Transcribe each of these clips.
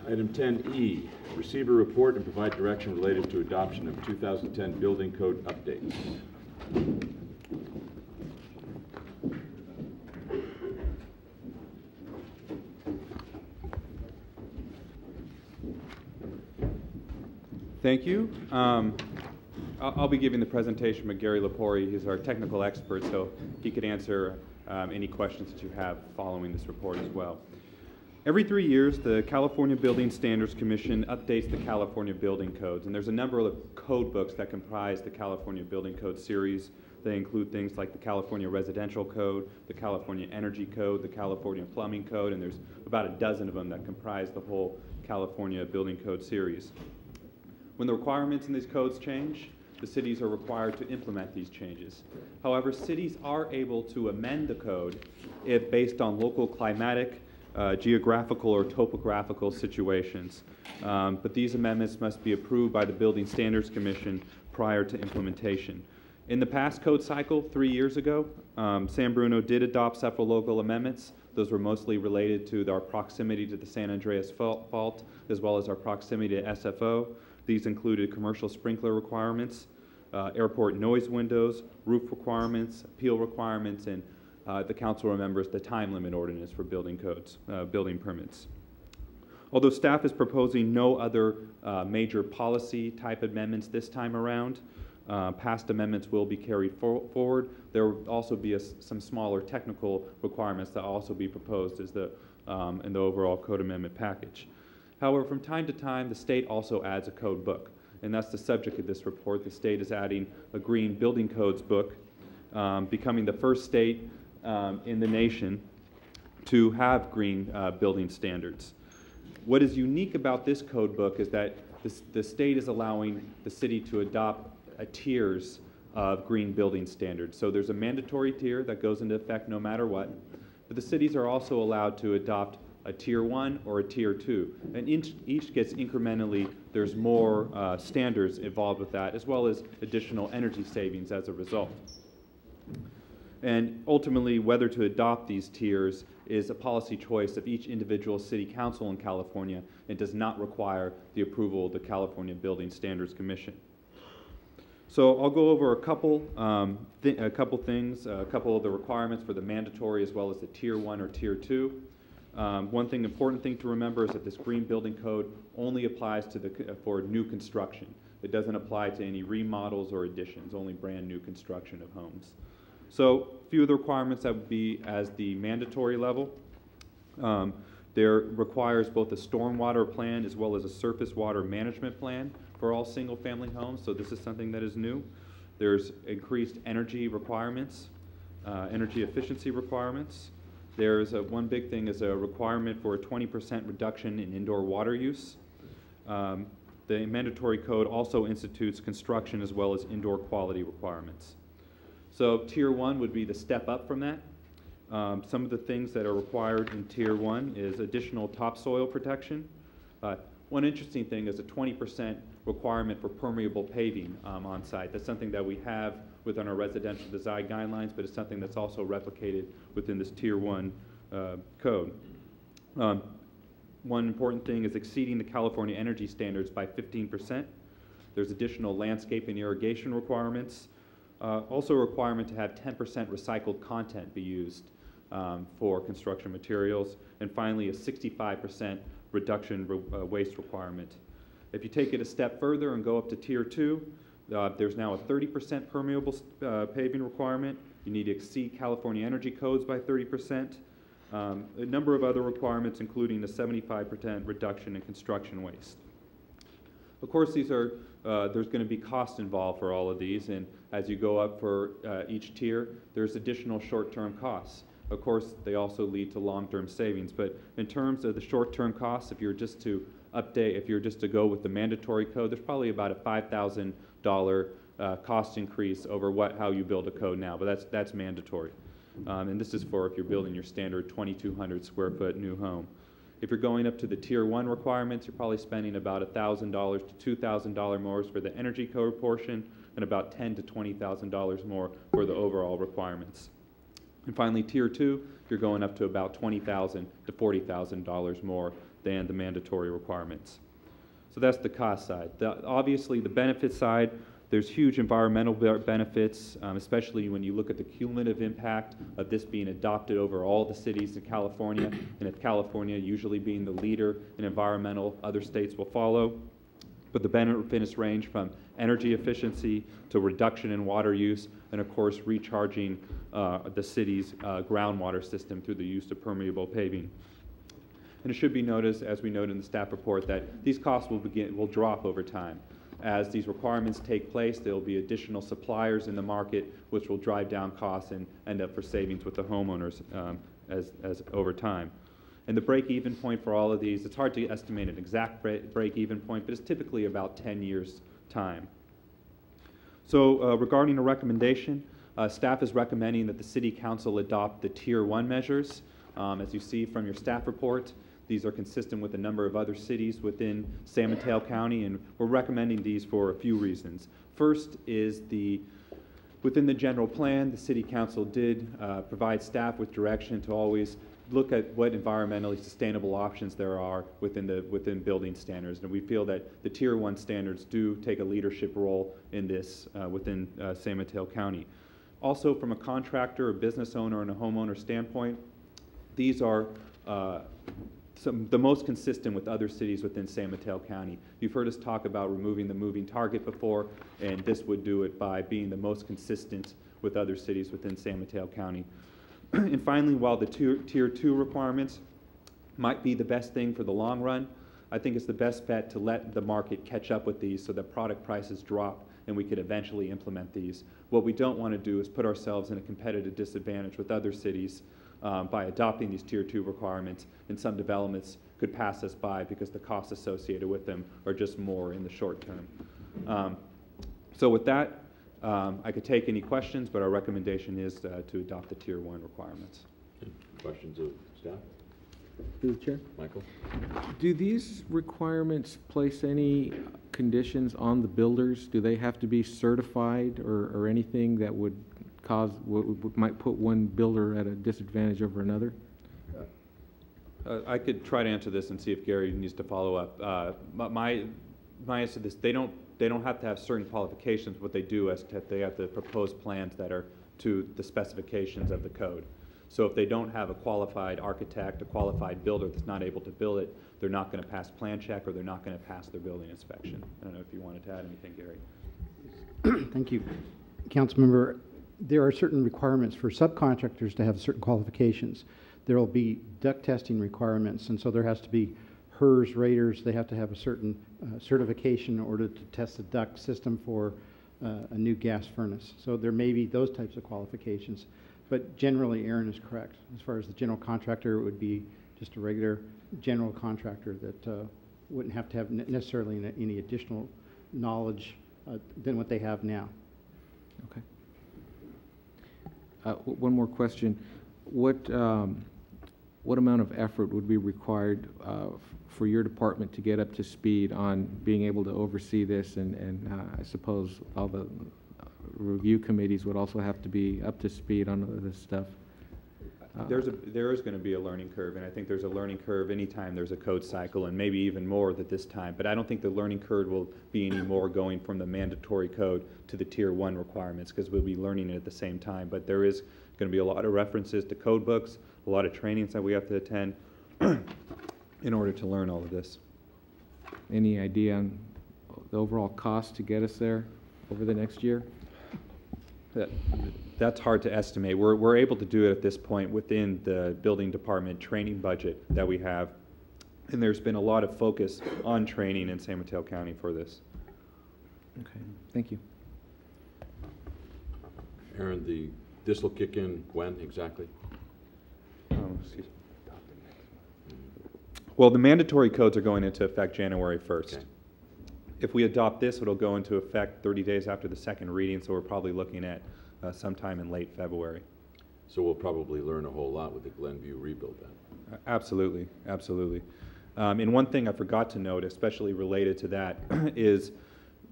Item 10E, receive a report and provide direction related to adoption of 2010 building code updates. Thank you. I'll be giving the presentation by Gary Lepori. He's our technical expert, so he could answer any questions that you have following this report as well. Every 3 years, the California Building Standards Commission updates the California Building Codes, and there's a number of code books that comprise the California Building Code series. They include things like the California Residential Code, the California Energy Code, the California Plumbing Code, and there's about a dozen of them that comprise the whole California Building Code series. When the requirements in these codes change, the cities are required to implement these changes. However, cities are able to amend the code if based on local climatic, geographical, or topographical situations. But these amendments must be approved by the Building Standards Commission prior to implementation. In the past code cycle, 3 years ago, San Bruno did adopt several local amendments. Those were mostly related to our proximity to the San Andreas Fault, as well as our proximity to SFO. These included commercial sprinkler requirements, airport noise windows, roof requirements, appeal requirements, and the council remembers the time limit ordinance for building codes, building permits. Although staff is proposing no other major policy type amendments this time around, past amendments will be carried forward. There will also be some smaller technical requirements that will also be proposed as in the overall code amendment package. However, from time to time, the state also adds a code book, and that's the subject of this report. The state is adding a green building codes book, becoming the first state in the nation to have green building standards. What is unique about this code book is that the state is allowing the city to adopt tiers of green building standards. So there's a mandatory tier that goes into effect no matter what, but the cities are also allowed to adopt a tier 1 or a tier 2, and each gets incrementally, there's more standards involved with that, as well as additional energy savings as a result. And ultimately, whether to adopt these tiers is a policy choice of each individual city council in California and does not require the approval of the California Building Standards Commission. So I'll go over a couple things, a couple of the requirements for the mandatory as well as the tier 1 or tier 2. One important thing to remember is that this green building code only applies to for new construction. It doesn't apply to any remodels or additions, only brand new construction of homes. So a few of the requirements that would be as the mandatory level. There requires both a stormwater plan as well as a surface water management plan for all single family homes, so this is something that is new. There's increased energy requirements, energy efficiency requirements. There's one big thing is a requirement for a 20% reduction in indoor water use. The mandatory code also institutes construction as well as indoor quality requirements. So tier 1 would be the step up from that. Some of the things that are required in tier 1 is additional topsoil protection. One interesting thing is a 20% requirement for permeable paving on site. That's something that we have within our residential design guidelines, but it's something that's also replicated within this tier 1 code. One important thing is exceeding the California energy standards by 15%. There's additional landscape and irrigation requirements. Also a requirement to have 10% recycled content be used for construction materials. And finally, a 65% reduction waste requirement. If you take it a step further and go up to tier 2, there's now a 30% permeable paving requirement. You need to exceed California energy codes by 30%. A number of other requirements, including a 75% reduction in construction waste. Of course, these are there's going to be cost involved for all of these, and as you go up for each tier, there's additional short-term costs. Of course, they also lead to long-term savings, but in terms of the short-term costs, if you're just to update, if you're just to go with the mandatory code, there's probably about a $5,000 cost increase over how you build a code now, but that's mandatory. And this is for if you're building your standard 2,200 square foot new home. If you're going up to the tier 1 requirements, you're probably spending about $1,000 to $2,000 more for the energy code portion and about $10,000 to $20,000 more for the overall requirements. And finally, Tier 2, you're going up to about $20,000 to $40,000 more than the mandatory requirements. So that's the cost side. Obviously, the benefit side, there's huge environmental benefits, especially when you look at the cumulative impact of this being adopted over all the cities in California, and if California usually being the leader in environmental, other states will follow. But the benefits range from energy efficiency to reduction in water use, and of course recharging the city's groundwater system through the use of permeable paving. And it should be noticed, as we noted in the staff report, that these costs will drop over time. As these requirements take place, there will be additional suppliers in the market, which will drive down costs and end up for savings with the homeowners as over time. And the break-even point for all of these, it's hard to estimate an exact break-even point, but it's typically about 10 years' time. So regarding a recommendation, staff is recommending that the City Council adopt the Tier 1 measures. As you see from your staff report, these are consistent with a number of other cities within San Mateo County, and we're recommending these for a few reasons. First is within the general plan, the City Council did provide staff with direction to always look at what environmentally sustainable options there are within building standards, and we feel that the Tier 1 standards do take a leadership role in this within San Mateo County. Also, from a contractor, a business owner, and a homeowner standpoint, these are the most consistent with other cities within San Mateo County. You've heard us talk about removing the moving target before, and this would do it by being the most consistent with other cities within San Mateo County. And finally, while the tier 2 requirements might be the best thing for the long run, I think it's the best bet to let the market catch up with these so that product prices drop and we could eventually implement these. What we don't want to do is put ourselves in a competitive disadvantage with other cities by adopting these Tier 2 requirements, and some developments could pass us by because the costs associated with them are just more in the short term. So with that, I could take any questions, but our recommendation is to adopt the Tier 1 requirements. Questions of staff? Through the chair. Michael? Do these requirements place any conditions on the builders? Do they have to be certified or anything that would cause, might put one builder at a disadvantage over another? I could try to answer this and see if Gary needs to follow up. My answer to this, they don't have to have certain qualifications. What they do is that they have to propose plans that are to the specifications of the code. So if they don't have a qualified architect, a qualified builder that's not able to build it, they're not going to pass plan check or they're not going to pass their building inspection. I don't know if you wanted to add anything, Gary. Thank you. Councilmember, there are certain requirements for subcontractors to have certain qualifications. There will be duct testing requirements, and so there has to be HERS raters. They have to have a certain certification in order to test the duct system for a new gas furnace. So there may be those types of qualifications. But generally, Aaron is correct. As far as the general contractor, it would be just a regular general contractor that wouldn't have to have necessarily any additional knowledge than what they have now. Okay. One more question. What amount of effort would be required for your department to get up to speed on being able to oversee this, and I suppose all the review committees would also have to be up to speed on this stuff? There is going to be a learning curve, and I think there's a learning curve anytime there's a code cycle, and maybe even more at this time. But I don't think the learning curve will be any more going from the mandatory code to the Tier 1 requirements, because we'll be learning it at the same time. But there is going to be a lot of references to code books, a lot of trainings that we have to attend in order to learn all of this. Any idea on the overall cost to get us there over the next year? That's hard to estimate. We're able to do it at this point within the building department training budget that we have, and there's been a lot of focus on training in San Mateo County for this. Okay, thank you. Aaron, this will kick in when exactly? Excuse me. Well, the mandatory codes are going into effect January 1st. Okay. If we adopt this, it'll go into effect 30 days after the second reading, so we're probably looking at sometime in late February. So we'll probably learn a whole lot with the Glenview rebuild then. Absolutely, absolutely. And one thing I forgot to note, especially related to that, is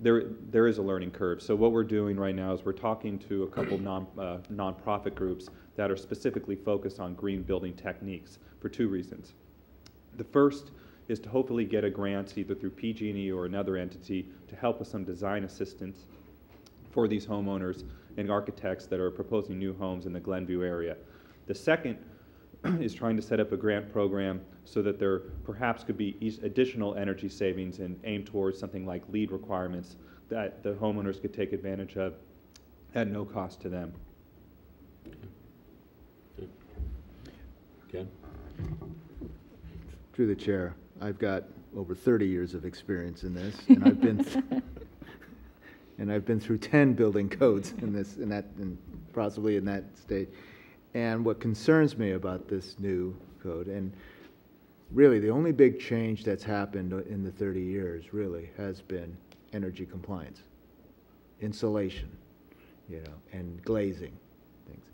there is a learning curve. So what we're doing right now is we're talking to a couple nonprofit groups that are specifically focused on green building techniques for two reasons. The first is to hopefully get a grant either through PG&E or another entity to help with some design assistance for these homeowners and architects that are proposing new homes in the Glenview area. The second is trying to set up a grant program so that there perhaps could be additional energy savings and aim towards something like LEED requirements that the homeowners could take advantage of at no cost to them. Ken? Through the chair, I've got over 30 years of experience in this, and I've been and I've been through 10 building codes and possibly in that state. And what concerns me about this new code, and really the only big change that's happened in the 30 years really has been energy compliance, insulation, and glazing things.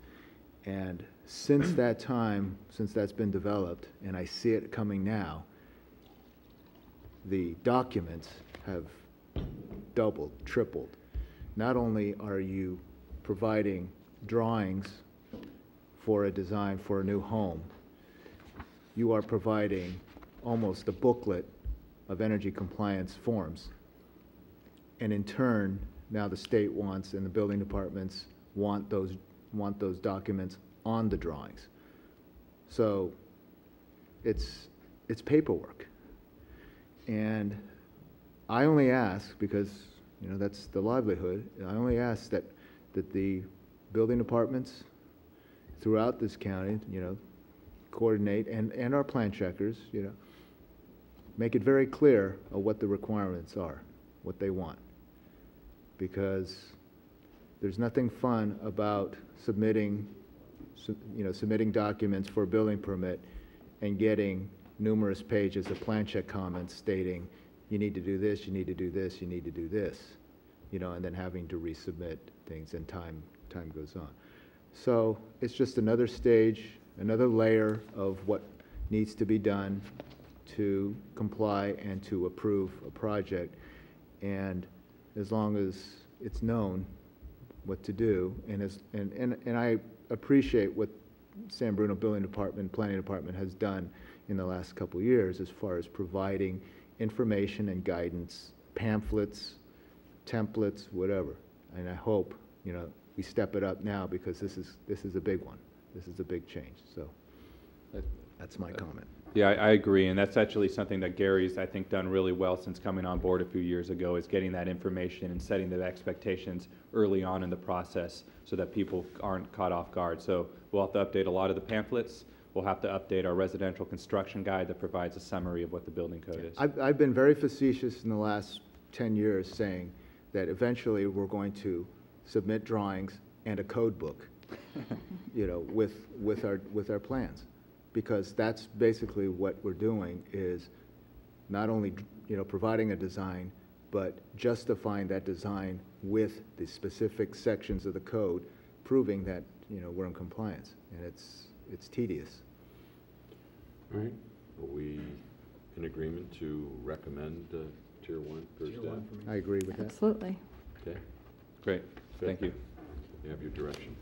And since that time, since that's been developed, and I see it coming now, the documents have doubled, tripled. Not only are you providing drawings for a design for a new home, you are providing almost a booklet of energy compliance forms. And in turn, now the state wants and the building departments want those documents on the drawings. So it's paperwork. And I only ask, because that's the livelihood, I only ask that the building departments throughout this county, coordinate, and our plan checkers, make it very clear of what the requirements are, what they want. Because there's nothing fun about submitting documents for a building permit and getting numerous pages of plan check comments stating, you need to do this, you need to do this, you need to do this, and then having to resubmit things, and time goes on. So it's just another stage, another layer of what needs to be done to comply and to approve a project. And as long as it's known what to do, and I appreciate what San Bruno Building Department, Planning Department has done in the last couple of years as far as providing information and guidance, pamphlets, templates, whatever. And I hope, we step it up now, because this is a big one. This is a big change. So that's my comment. Yeah, I agree, and that's actually something that Gary's, I think, done really well since coming on board a few years ago, is getting that information and setting the expectations early on in the process so that people aren't caught off guard. So we'll have to update a lot of the pamphlets. We'll have to update our residential construction guide that provides a summary of what the building code is. I've been very facetious in the last 10 years saying that eventually we're going to submit drawings and a code book, with our plans. Because that's basically what we're doing, is not only providing a design, but justifying that design with the specific sections of the code, proving that we're in compliance, and it's tedious. All right. Are we in agreement to recommend Tier 1 for staff? I agree with that. Absolutely. Okay. Great, thank you. You have your direction.